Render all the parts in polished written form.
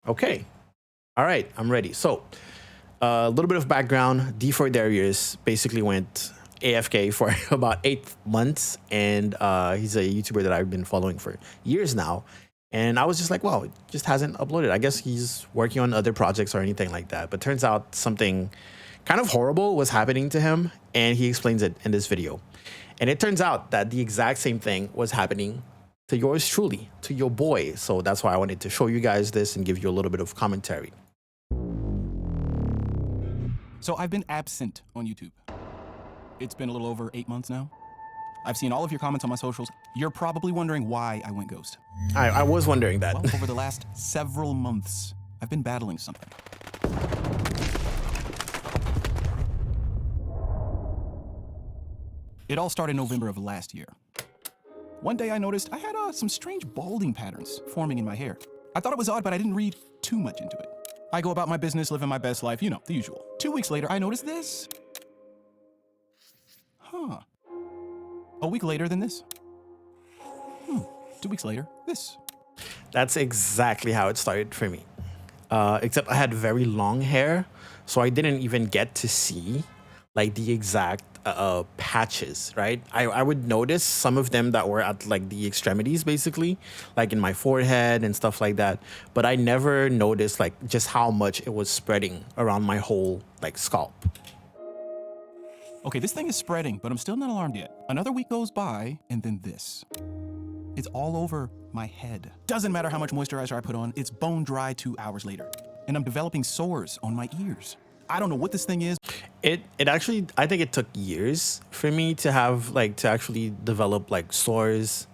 Okay. All right. I'm ready. So, a little bit of background. D4Darious basically went AFK for about 8 months, and he's a YouTuber that I've been following for years now. And I was just like, wow, it just hasn't uploaded. I guess he's working on other projects or anything like that. But turns out something kind of horrible was happening to him, and he explains it in this video. And it turns out that the exact same thing was happening to yours truly, to your boy. So that's why I wanted to show you guys this and give you a little bit of commentary. So I've been absent on YouTube. It's been a little over 8 months now. I've seen all of your comments on my socials. You're probably wondering why I went ghost. I was wondering that. Well, over the last several months, I've been battling something. It all started in November of last year. One day I noticed I had some strange balding patterns forming in my hair. I thought it was odd, but I didn't read too much into it. I go about my business, living my best life, you know, the usual. 2 weeks later, I noticed this. A week later, then this. 2 weeks later, this. That's exactly how it started for me. Except I had very long hair, so I didn't even get to see like the exact patches, right? I would notice some of them that were at like the extremities, basically, like in my forehead and stuff like that. But I never noticed like just how much it was spreading around my whole like scalp. Okay, this thing is spreading, but I'm still not alarmed yet. Another week goes by, and then this. It's all over my head. Doesn't matter how much moisturizer I put on, it's bone dry 2 hours later. And I'm developing sores on my ears. I don't know what this thing is. It actually, I think it took years for me to have like to actually develop like sores.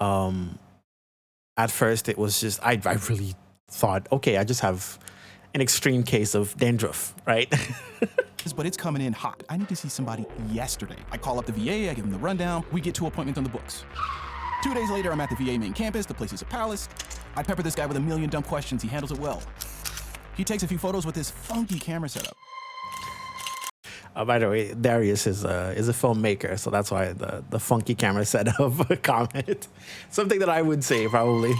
At first it was just I really thought, okay, I just have an extreme case of dandruff, right? But it's coming in hot. I need to see somebody yesterday. I call up the VA, I give them the rundown, we get 2 appointments on the books. 2 days later, I'm at the VA main campus, the place is a palace. I pepper this guy with a million dumb questions, he handles it well. He takes a few photos with his funky camera setup. By the way, Darius is a filmmaker, so that's why the funky camera setup comment. Something that I would say probably.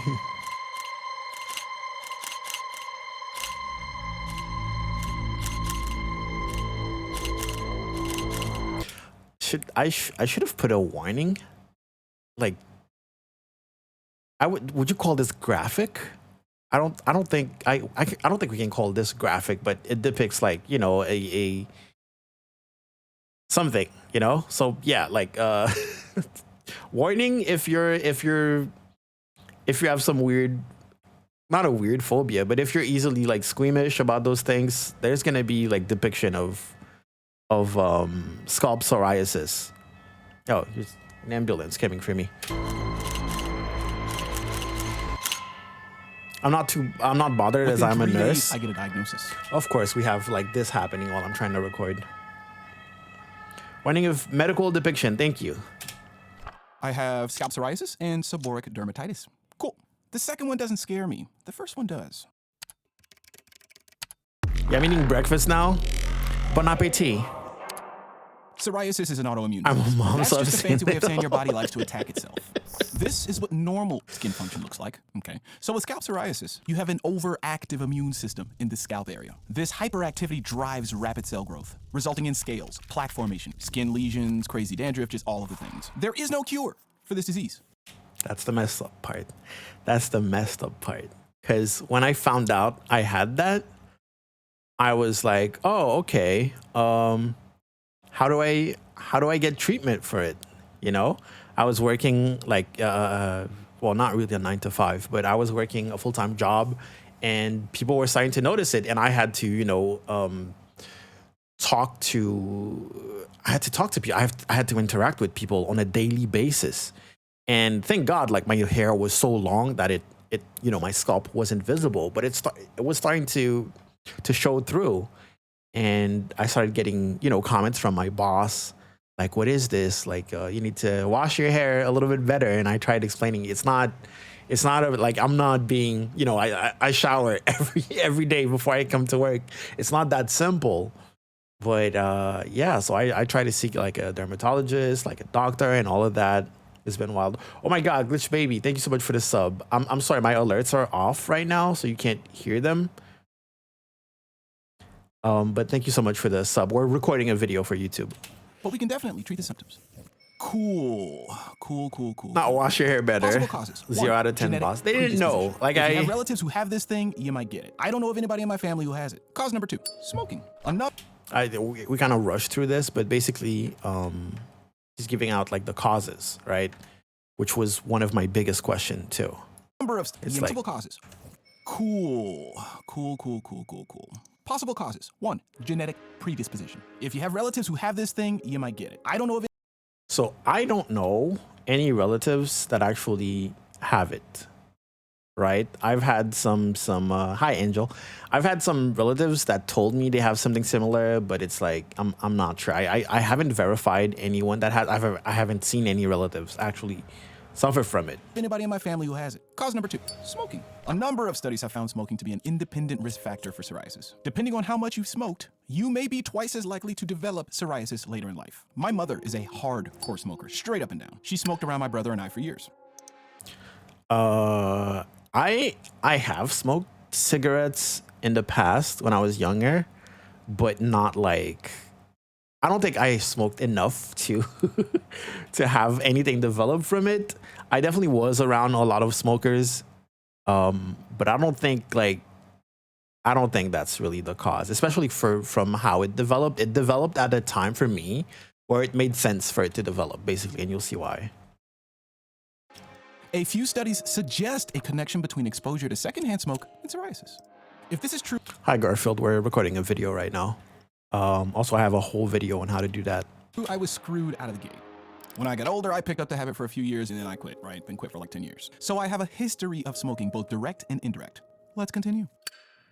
I should have put a warning, like would you call this graphic? I don't think I don't think we can call this graphic, but it depicts like, you know, a something, you know. So yeah, like warning if you have some weird, not a weird phobia, but if you're easily like squeamish about those things, there's gonna be like depiction of scalp psoriasis. Oh, there's an ambulance coming for me. I'm not bothered as I'm a nurse. I get a diagnosis. Of course, we have like this happening while I'm trying to record. Warning of medical depiction. Thank you. I have scalp psoriasis and seborrheic dermatitis. Cool. The second one doesn't scare me. The first one does. Yeah, I'm eating breakfast now. Bon appetit. Psoriasis is an autoimmune I'm a disease. mom, That's so just a I'm fancy way of saying saying your body likes to attack itself. This is what normal skin function looks like, okay? So with scalp psoriasis, you have an overactive immune system in the scalp area. This hyperactivity drives rapid cell growth, resulting in scales, plaque formation, skin lesions, crazy dandruff, just all of the things. There is no cure for this disease. That's the messed up part. That's the messed up part. Because when I found out I had that, I was like, oh, okay. How do I get treatment for it? You know, I was working like, well, not really a 9 to 5, but I was working a full-time job, and people were starting to notice it. And I had to, you know, talk to people. I had to interact with people on a daily basis. And thank God, like my hair was so long that it, you know, my scalp wasn't visible, but it was starting to show through. And I started getting, you know, comments from my boss, like, what is this? Like, you need to wash your hair a little bit better. And I tried explaining it's not like, I'm not being, you know, I shower every day before I come to work. It's not that simple. But yeah, so I try to seek like a dermatologist, like a doctor and all of that. It's been wild. Oh my God, Glitch Baby, thank you so much for the sub. I'm sorry, my alerts are off right now, so you can't hear them. But thank you so much for the sub. We're recording a video for YouTube. But we can definitely treat the symptoms. Cool. Not wash your hair better. Possible causes. 0 out of 10 Genetic boss. They didn't know. predisposition. Like if you have relatives who have this thing, you might get it. I don't know of anybody in my family who has it. Cause number 2, smoking. we kind of rushed through this, but basically, he's giving out like the causes, right? Which was one of my biggest questions too. Number of It's multiple causes. Cool. Possible causes. 1, genetic predisposition. If you have relatives who have this thing, you might get it. I don't know of So I don't know any relatives that actually have it, right? I've had some hi Angel. I've had some relatives that told me they have something similar, but it's like I'm not sure. I haven't verified anyone that has. I haven't seen any relatives actually suffer from it. anybody in my family who has it. Cause number 2, smoking. A number of studies have found smoking to be an independent risk factor for psoriasis. Depending on how much you've smoked, you may be twice as likely to develop psoriasis later in life. My mother is a hardcore smoker, straight up and down. She smoked around my brother and I for years. I have smoked cigarettes in the past when I was younger, but not like, I don't think I smoked enough to to have anything develop from it. I definitely was around a lot of smokers, but I don't think that's really the cause, especially from how it developed. It developed at a time for me where it made sense for it to develop, basically, and you'll see why. A few studies suggest a connection between exposure to secondhand smoke and psoriasis. If this is true, Hi Garfield, we're recording a video right now. Also, I have a whole video on how to do that. I was screwed out of the gate. When I got older, I picked up the habit for a few years and then I quit, right? Then quit for like 10 years. So I have a history of smoking, both direct and indirect. Let's continue.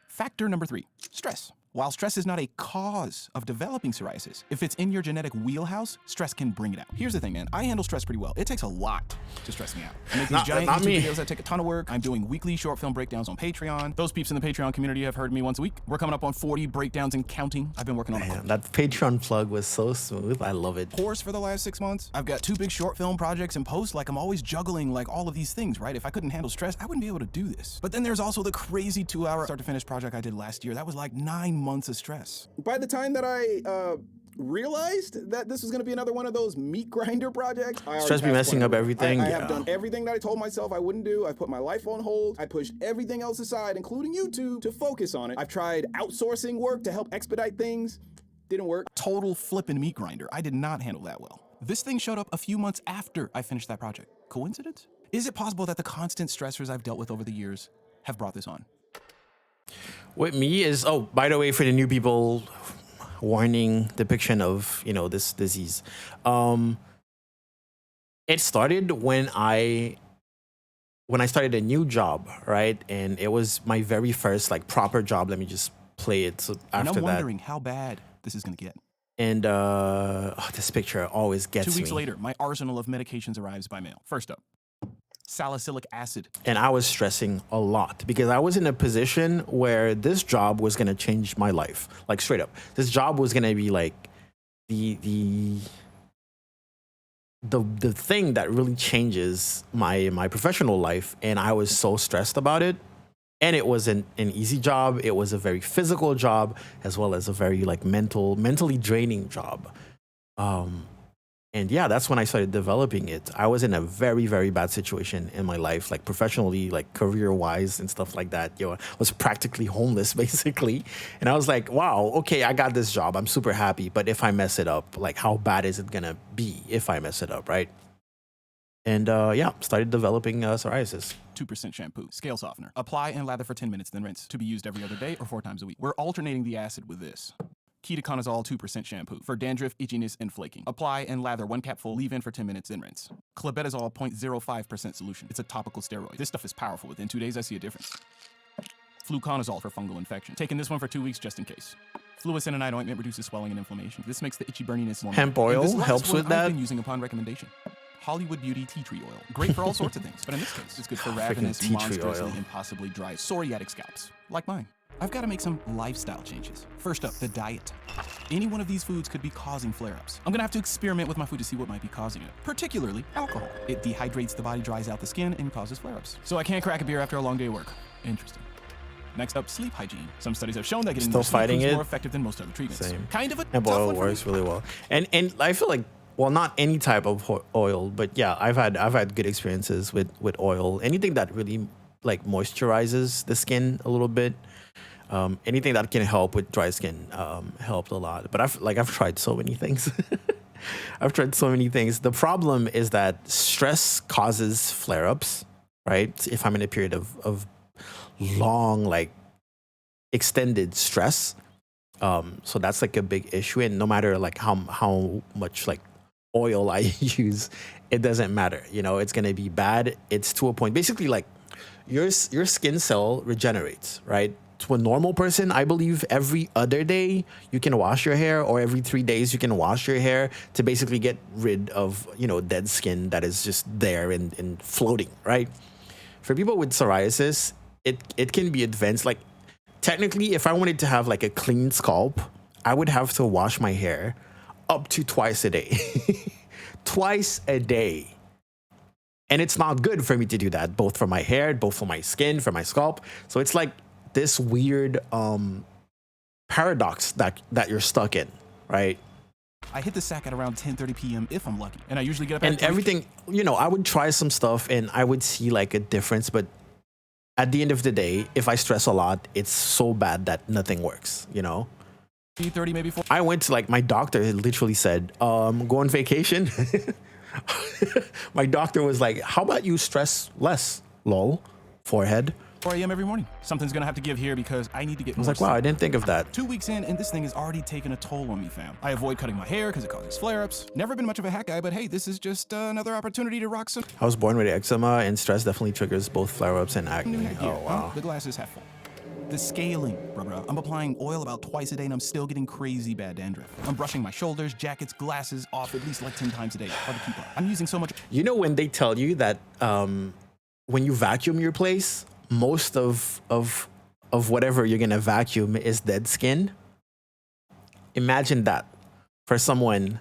Factor number 3, stress. While stress is not a cause of developing psoriasis, if it's in your genetic wheelhouse, stress can bring it out. Here's the thing, man. I handle stress pretty well. It takes a lot to stress me out. I make these giant YouTube videos that take a ton of work. I'm doing weekly short film breakdowns on Patreon. Those peeps in the Patreon community have heard me once a week. We're coming up on 40 breakdowns and counting. I've been working on Man, that Patreon plug was so smooth. I love it. course for the last 6 months. I've got 2 big short film projects and posts. Like, I'm always juggling like all of these things, right? If I couldn't handle stress, I wouldn't be able to do this. But then there's also the crazy 2-hour start to finish project I did last year. That was like 9 months of stress. By the time that I realized that this was going to be another one of those meat grinder projects, Stress be messing up everything. I have done everything that I told myself I wouldn't do. I put my life on hold. I pushed everything else aside, including YouTube, to focus on it. I've tried outsourcing work to help expedite things. Didn't work. Total flippin' meat grinder. I did not handle that well. This thing showed up a few months after I finished that project. Coincidence? Is it possible that the constant stressors I've dealt with over the years have brought this on? With me is, oh, by the way, for the new people, warning depiction of, this disease. It started when I started a new job, right? And it was my very first like proper job. Let me just play it. So after And I'm that, wondering how bad this is gonna get. and this picture always gets 2 weeks me. later, my arsenal of medications arrives by mail. First up, salicylic acid. And I was stressing a lot because I was in a position where this job was gonna change my life. Like straight up, this job was gonna be like the thing that really changes my professional life. And I was so stressed about it. And it wasn't an easy job. It was a very physical job, as well as a very like mentally draining job. And yeah, that's when I started developing it. I was in a very, very bad situation in my life, like professionally, like career-wise and stuff like that. I was practically homeless, basically. And I was like, wow, okay, I got this job. I'm super happy. But if I mess it up, like how bad is it gonna be if I mess it up, right? And yeah, started developing psoriasis. 2% shampoo, scale softener. Apply and lather for 10 minutes, then rinse. To be used every other day or 4 times a week. We're alternating the acid with this. Ketoconazole 2% shampoo for dandruff, itchiness, and flaking. Apply and lather 1 capful, leave in for 10 minutes, then rinse. Clobetasol 0.05% solution. It's a topical steroid. This stuff is powerful. Within 2 days, I see a difference. Fluconazole for fungal infection. Taking this one for 2 weeks just in case. Fluocinamide ointment reduces swelling and inflammation. This makes the itchy burniness warm. Hemp oil helps with that. I've been using upon recommendation. Hollywood Beauty tea tree oil. Great for all sorts of things, but in this case, it's good for ravenous, tea tree monstrously, oil. impossibly dry psoriatic scalps, like mine. I've got to make some lifestyle changes. First up, the diet. Any one of these foods could be causing flare-ups. I'm gonna have to experiment with my food to see what might be causing it, particularly alcohol. It dehydrates the body, dries out the skin, and causes flare-ups. So I can't crack a beer after a long day of work. Interesting. Next up, sleep hygiene. Some studies have shown that getting Still more sleep fighting is it. more effective than most other treatments. Same. Kind of a And tough oil one for works me. really well. And I feel like, well, not any type of oil, but yeah, I've had good experiences with oil. Anything that really like moisturizes the skin a little bit. Anything that can help with dry skin helped a lot. But I've tried so many things. I've tried so many things. The problem is that stress causes flare-ups, right? If I'm in a period of long, like extended stress. So that's like a big issue. And no matter like how much like oil I use, it doesn't matter. You know, it's gonna be bad. It's to a point. Basically, like your skin cell regenerates, right? To a normal person, I believe every other day you can wash your hair, or every 3 days you can wash your hair to basically get rid of, you know, dead skin that is just there and floating, right? For people with psoriasis, it can be advanced. Like technically, if I wanted to have like a clean scalp, I would have to wash my hair up to twice a day. Twice a day. And it's not good for me to do that, both for my hair, both for my skin, for my scalp. So it's like this weird paradox that you're stuck in, right? I hit the sack at around 10:30 p.m. if I'm lucky, and I usually get up at And 3. everything, you know, I would try some stuff and I would see like a difference, but at the end of the day, if I stress a lot, it's so bad that nothing works, you know? 3:30, maybe 4. I went to like, my doctor literally said, go on vacation. My doctor was like, how about you stress less, lol, forehead. 4 a.m. every morning. Something's gonna have to give here because I need to get I was more like, wow, I sleep. didn't think of that. 2 weeks in, and this thing has already taken a toll on me, fam. I avoid cutting my hair because it causes flare-ups. Never been much of a hat guy, but hey, this is just another opportunity to rock some I was born with eczema, and stress definitely triggers both flare-ups and new acne. hat gear. Oh, wow. The glass is half full. The scaling, bruh. I'm applying oil about twice a day, and I'm still getting crazy bad dandruff. I'm brushing my shoulders, jackets, glasses off at least like 10 times a day. Hard to keep up. I'm using so much. You know when they tell you that when you vacuum your place, most of whatever you're gonna vacuum is dead skin? Imagine that for someone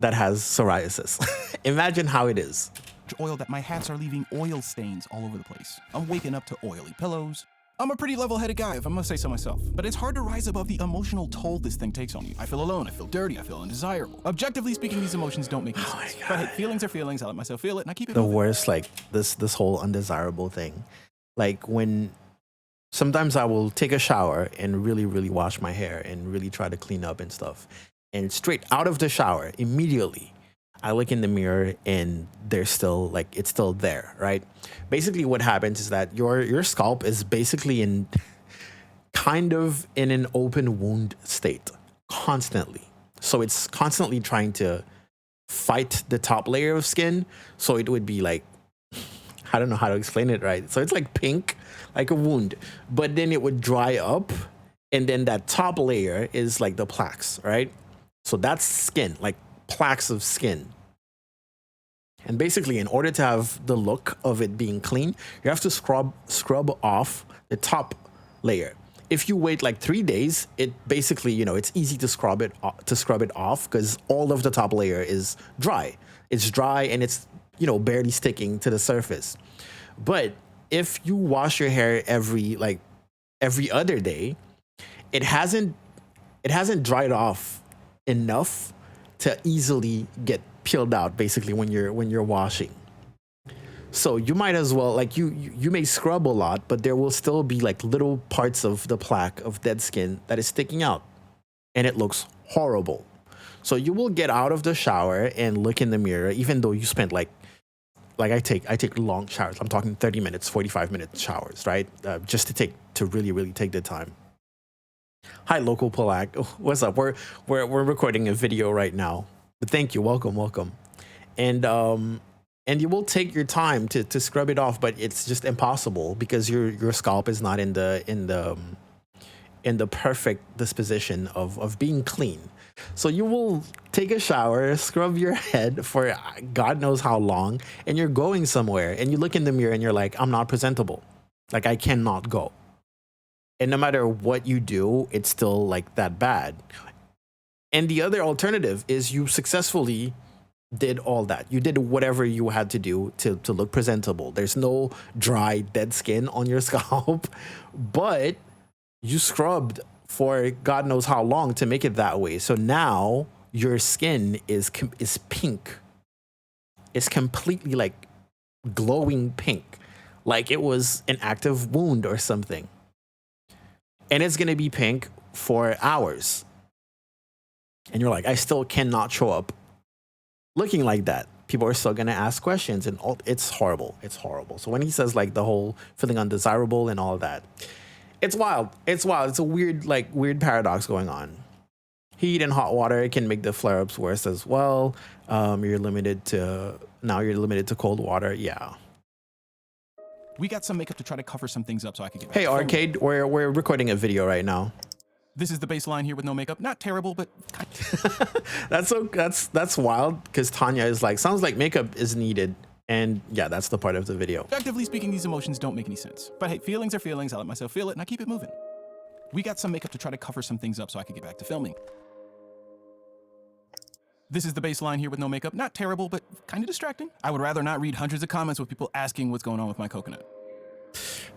that has psoriasis. Imagine how it is. Oil that my hats are leaving oil stains all over the place. I'm waking up to oily pillows. I'm a pretty level-headed guy, if I must say so myself. But it's hard to rise above the emotional toll this thing takes on you. I feel alone, I feel dirty, I feel undesirable. Objectively speaking, these emotions don't make any sense. But hey, feelings are feelings, I let myself feel it, and I keep it The moving. worst, like this whole undesirable thing. Like when sometimes I will take a shower and really wash my hair and really try to clean up and stuff. And straight out of the shower, immediately, I look in the mirror and there's still like, it's still there, right? Basically what happens is that your scalp is basically in kind of in an open wound state constantly. So it's constantly trying to fight the top layer of skin. So it would be like, I don't know how to explain it right. So it's like pink, like a wound, but then it would dry up. And then that top layer is like the plaques, right? So that's skin, like plaques of skin. And basically, in order to have the look of it being clean, you have to scrub off the top layer. If you wait like 3 days, it basically, you know, it's easy to scrub it off because all of the top layer is dry. It's dry and it's, you know, barely sticking to the surface. But if you wash your hair every other day, it hasn't dried off enough to easily get peeled out basically when you're washing. So you might as well, like you may scrub a lot, but there will still be like little parts of the plaque of dead skin that is sticking out and it looks horrible. So you will get out of the shower and look in the mirror, even though you spent like I take long showers. I'm talking 30 minutes, 45-minute showers, right? Just to really take the time. Hi, local Polak. What's up? We're recording a video right now. But thank you. Welcome. And you will take your time to scrub it off, but it's just impossible because your scalp is not in the perfect disposition of being clean. So you will take a shower, scrub your head for God knows how long, and you're going somewhere and you look in the mirror and you're like, I'm not presentable. Like I cannot go. And no matter what you do, it's still like that bad. And the other alternative is you successfully did all that. You did whatever you had to do to look presentable. There's no dry, dead skin on your scalp, but you scrubbed for God knows how long to make it that way. So now your skin is pink. It's completely like glowing pink, like it was an active wound or something. And it's going to be pink for hours. And you're like, I still cannot show up looking like that. People are still going to ask questions, and it's horrible. It's horrible. So when he says like the whole feeling undesirable and all that, it's wild. It's wild. It's a weird paradox going on. Heat and hot water, it can make the flare-ups worse as well. You're limited to cold water. Yeah. We got some makeup to try to cover some things up so I could get back Hey, to filming. Arcade, we're recording a video right now. This is the baseline here with no makeup. Not terrible, but That's wild, because Tanya is like, sounds like makeup is needed. And yeah, that's the part of the video. objectively speaking, these emotions don't make any sense. But hey, feelings are feelings. I let myself feel it and I keep it moving. We got some makeup to try to cover some things up so I could get back to filming. This is the baseline here with no makeup. Not terrible, but kind of distracting. I would rather not read hundreds of comments with people asking what's going on with my coconut.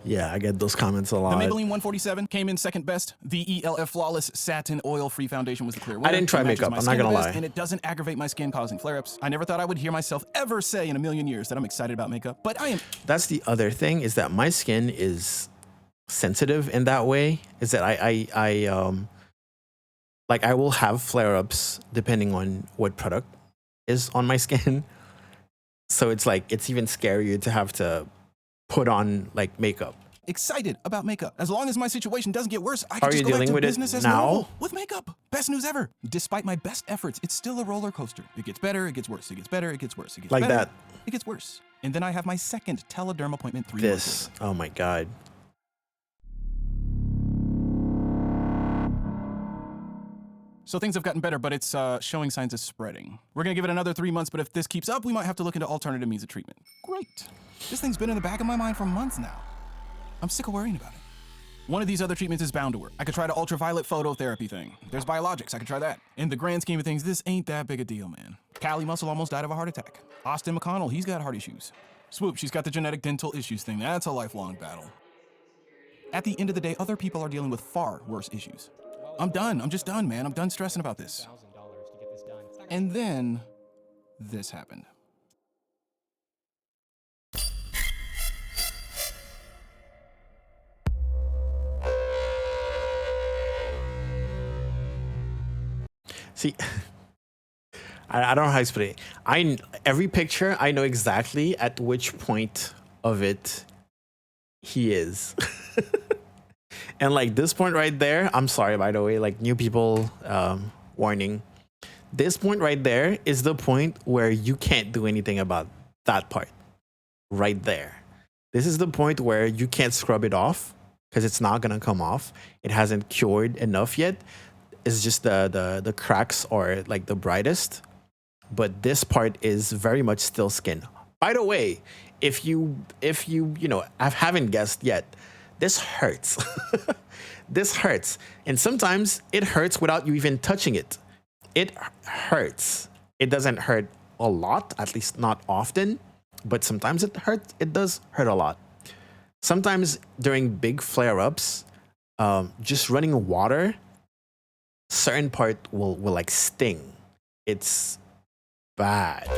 Yeah, I get those comments a The lot. Maybelline 147 came in second best. The ELF Flawless Satin Oil-Free Foundation was the clear winner. I didn't try It matches makeup, my I'm not skin gonna the best, lie. And it doesn't aggravate my skin, causing flare-ups. I never thought I would hear myself ever say in a million years that I'm excited about makeup, but I am. That's the other thing, is that my skin is sensitive in that way, is that I will have flare-ups depending on what product is on my skin. So it's like, it's even scarier to have to put on like makeup. Excited about makeup. As long as my situation doesn't get worse, I How can are just you go back dealing to with it business as now? normal with makeup. Best news ever. Despite my best efforts, it's still a roller coaster. It gets better, it gets worse, it gets better, it gets worse, it gets Like better, that. it gets worse. And then I have my second telederm appointment 3 This, months oh my God. So things have gotten better, but it's showing signs of spreading. We're gonna give it another 3 months, but if this keeps up, we might have to look into alternative means of treatment. Great. This thing's been in the back of my mind for months now. I'm sick of worrying about it. One of these other treatments is bound to work. I could try the ultraviolet phototherapy thing. There's biologics, I could try that. In the grand scheme of things, this ain't that big a deal, man. Callie Muscle almost died of a heart attack. Austin McConnell, he's got heart issues. Swoop, she's got the genetic dental issues thing. That's a lifelong battle. At the end of the day, other people are dealing with far worse issues. I'm done. I'm just done, man. I'm done stressing about this. And then this happened. See, I don't know how to explain it. Every picture, I know exactly at which point of it he is. And like this point right there, I'm sorry, by the way, like new people, warning. This point right there is the point where you can't do anything about that part right there. This is the point where you can't scrub it off because it's not going to come off. It hasn't cured enough yet. It's just the cracks are like the brightest, but this part is very much still skin. By the way, if you know, I haven't guessed yet, this hurts. This hurts. And sometimes it hurts without you even touching it. It hurts. It doesn't hurt a lot, at least not often, but sometimes it hurts. It does hurt a lot. Sometimes during big flare-ups, just running water, certain part will like sting. It's bad.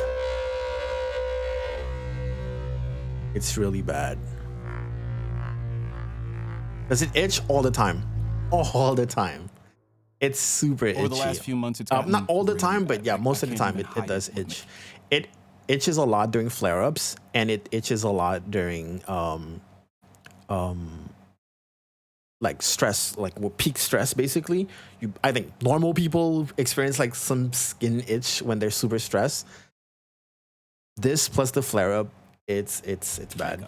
It's really bad. Does it itch all the time? All the time. It's super itchy. Over the last few months, it's gotten not all the really time, but bad. yeah, I most of the can't time even it hide does it. itch. It itches a lot during flare-ups, and it itches a lot during like stress, like peak stress. Basically, I think normal people experience like some skin itch when they're super stressed. This plus the flare-up, it's bad.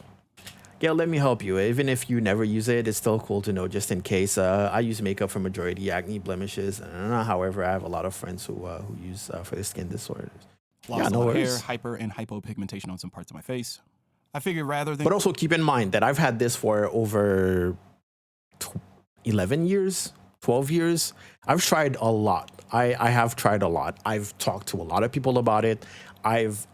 Gail, let me help you. Even if you never use it, it's still cool to know just in case. I use makeup for majority acne, blemishes. However, I have a lot of friends who use for their skin disorders. Lost no a lot of hair, worries. hyper and hypopigmentation on some parts of my face. I figured rather than But also keep in mind that I've had this for over 11 years, 12 years. I've tried a lot. I have tried a lot. I've talked to a lot of people about it. I've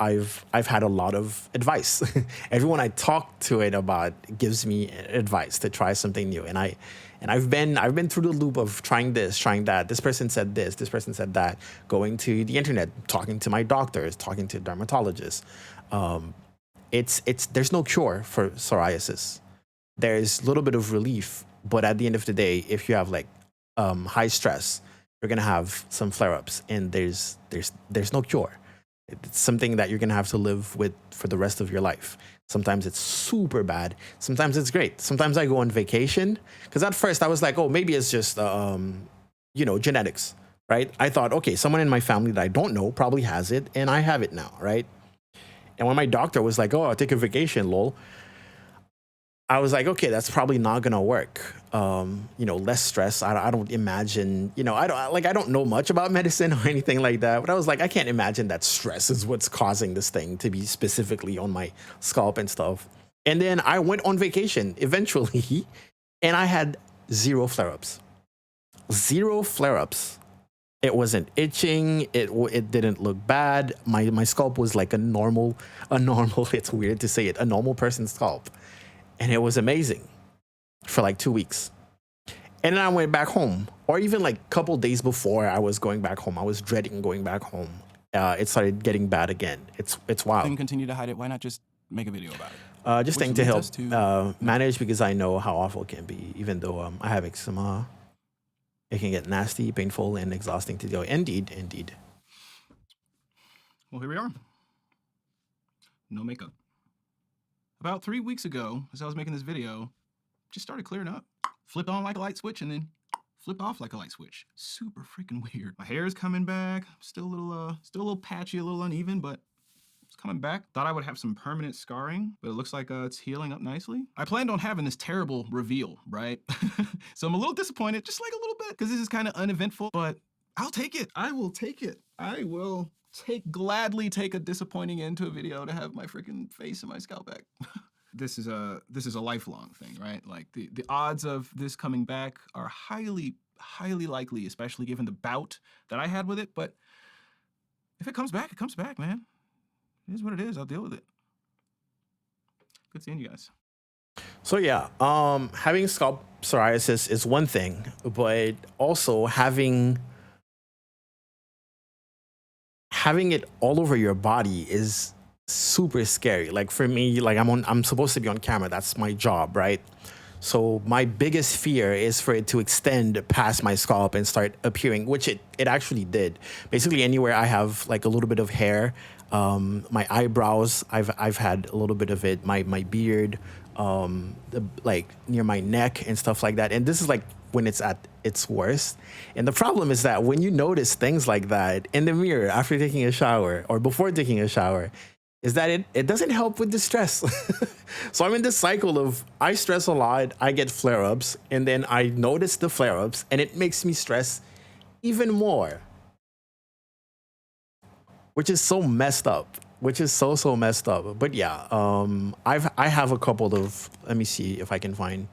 had a lot of advice. Everyone I talk to it about gives me advice to try something new. And I've been through the loop of trying this, trying that. This person said this, this person said that, going to the internet, talking to my doctors, talking to dermatologists. There's no cure for psoriasis. There's a little bit of relief, but at the end of the day, if you have like high stress, you're gonna have some flare-ups, and there's no cure. It's something that you're gonna have to live with for the rest of your life. Sometimes it's super bad. Sometimes it's great. Sometimes I go on vacation, because at first I was like, oh, maybe it's just genetics, right? I thought, okay, someone in my family that I don't know probably has it, and I have it now, right? And when my doctor was like, oh, I'll take a vacation, lol, I was like, okay, that's probably not gonna work. Less stress. I don't imagine, I don't know much about medicine or anything like that, but I was like, I can't imagine that stress is what's causing this thing to be specifically on my scalp and stuff. And then I went on vacation eventually, and I had 0 flare-ups. 0 flare-ups. It wasn't itching. It didn't look bad. My scalp was like a normal, it's weird to say it, a normal person's scalp. And it was amazing for like 2 weeks. And then I went back home, or even like a couple days before I was going back home, I was dreading going back home. It started getting bad again. It's wild. And continue to hide it. Why not just make a video about it? Just trying to help manage, because I know how awful it can be, even though I have eczema. It can get nasty, painful, and exhausting to do. Indeed. Well, here we are. No makeup. About 3 weeks ago, as I was making this video, just started clearing up. Flipped on like a light switch and then flipped off like a light switch. Super freaking weird. My hair is coming back. Still a little patchy, a little uneven, but it's coming back. Thought I would have some permanent scarring, but it looks like it's healing up nicely. I planned on having this terrible reveal, right? So I'm a little disappointed, just like a little bit, because this is kind of uneventful, but I'll take it. I will take it. I will gladly take a disappointing end to a video to have my freaking face and my scalp back. This is a lifelong thing, right? Like the odds of this coming back are highly likely, especially given the bout that I had with it. But if it comes back, man. It is what it is. I'll deal with it. Good seeing you guys. So yeah, having scalp psoriasis is one thing, but also having it all over your body is super scary. Like for me, like I'm supposed to be on camera. That's my job, right? So my biggest fear is for it to extend past my scalp and start appearing, which it actually did. Basically anywhere I have like a little bit of hair, my eyebrows, I've had a little bit of it, my beard, like near my neck and stuff like that. And this is like when it's at its worst. And the problem is that when you notice things like that in the mirror after taking a shower or before taking a shower, is that it doesn't help with the stress. So I'm in this cycle of I stress a lot, I get flare-ups, and then I notice the flare-ups, and it makes me stress even more. Which is so messed up. Which is so messed up. But yeah, I have a couple of, let me see if I can find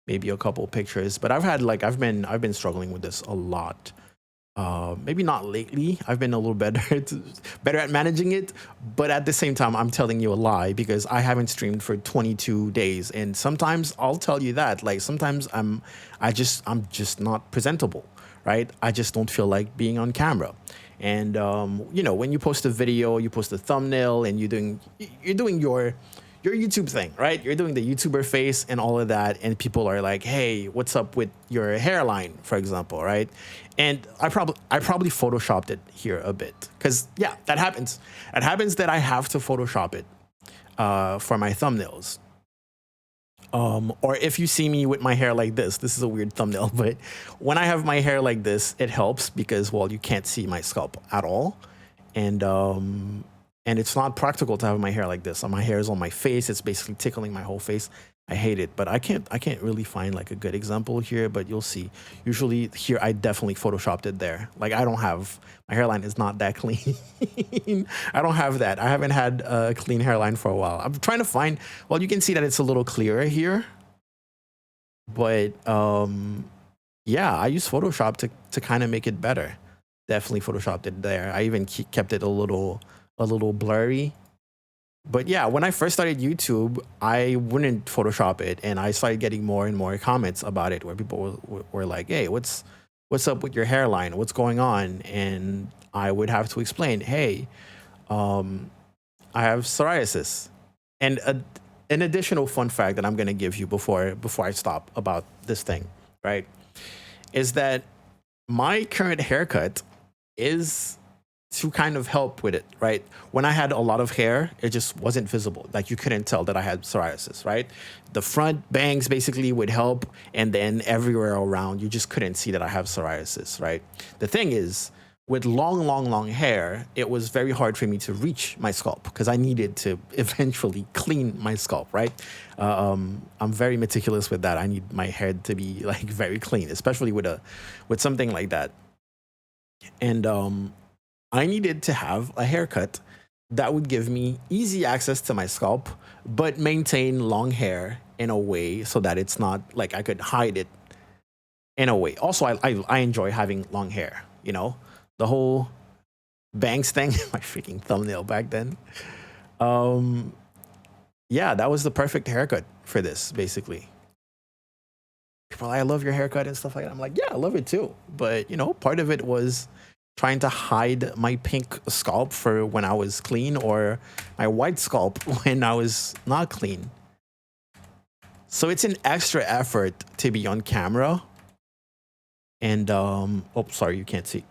maybe a couple pictures. But I've been struggling with this a lot. Maybe not lately. I've been a little better at managing it, but at the same time, I'm telling you a lie because I haven't streamed for 22 days, and sometimes I'll tell you that. Like sometimes I'm just not presentable, right? I just don't feel like being on camera. And when you post a video, you post a thumbnail, and you're doing your YouTube thing, right? You're doing the YouTuber face and all of that, and people are like, "Hey, what's up with your hairline?" for example, right? And I probably photoshopped it here a bit because yeah, that happens. It happens that I have to Photoshop it for my thumbnails. Or if you see me with my hair like this is a weird thumbnail, but when I have my hair like this, it helps because, well, you can't see my scalp at all. And it's not practical to have my hair like this. My hair is on my face. It's basically tickling my whole face. I hate it, but I can't really find like a good example here, but you'll see. Usually here, I definitely Photoshopped it there. Like my hairline is not that clean. I don't have that. I haven't had a clean hairline for a while. I'm trying to find, well, you can see that it's a little clearer here, but yeah, I use Photoshop to kind of make it better. Definitely photoshopped it there. I even kept it a little blurry. But yeah, when I first started YouTube, I wouldn't Photoshop it, and I started getting more and more comments about it, where people were like, "Hey, what's up with your hairline? What's going on?" And I would have to explain, "Hey, I have psoriasis." And an additional fun fact that I'm going to give you before I stop about this thing, right, is that my current haircut is to kind of help with it, right? When I had a lot of hair, it just wasn't visible. Like, you couldn't tell that I had psoriasis, right? The front bangs basically would help, and then everywhere around, you just couldn't see that I have psoriasis, right? The thing is, with long hair, it was very hard for me to reach my scalp because I needed to eventually clean my scalp, right? I'm very meticulous with that. I need my hair to be like very clean, especially with something like that. And I needed to have a haircut that would give me easy access to my scalp, but maintain long hair in a way so that it's not like I could hide it in a way. Also, I enjoy having long hair, you know? The whole bangs thing, my freaking thumbnail back then. Yeah, that was the perfect haircut for this, basically. People are like, "I love your haircut," and stuff like that. I'm like, yeah, I love it too. But, you know, part of it was trying to hide my pink scalp for when I was clean, or my white scalp when I was not clean. So it's an extra effort to be on camera. And, oh, sorry, you can't see.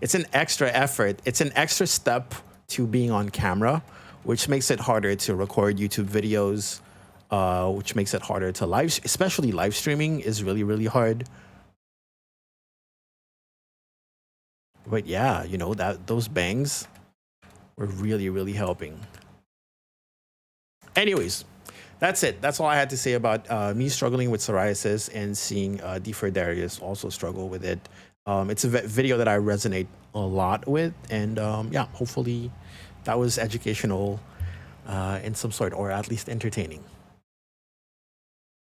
It's an extra effort. It's an extra step to being on camera, which makes it harder to record YouTube videos, which makes it harder to especially live streaming is really, really hard. But yeah, you know, those bangs were really, really helping. Anyways, that's it. That's all I had to say about me struggling with psoriasis and seeing D4Darious also struggle with it. It's a video that I resonate a lot with, and yeah, hopefully that was educational in some sort, or at least entertaining.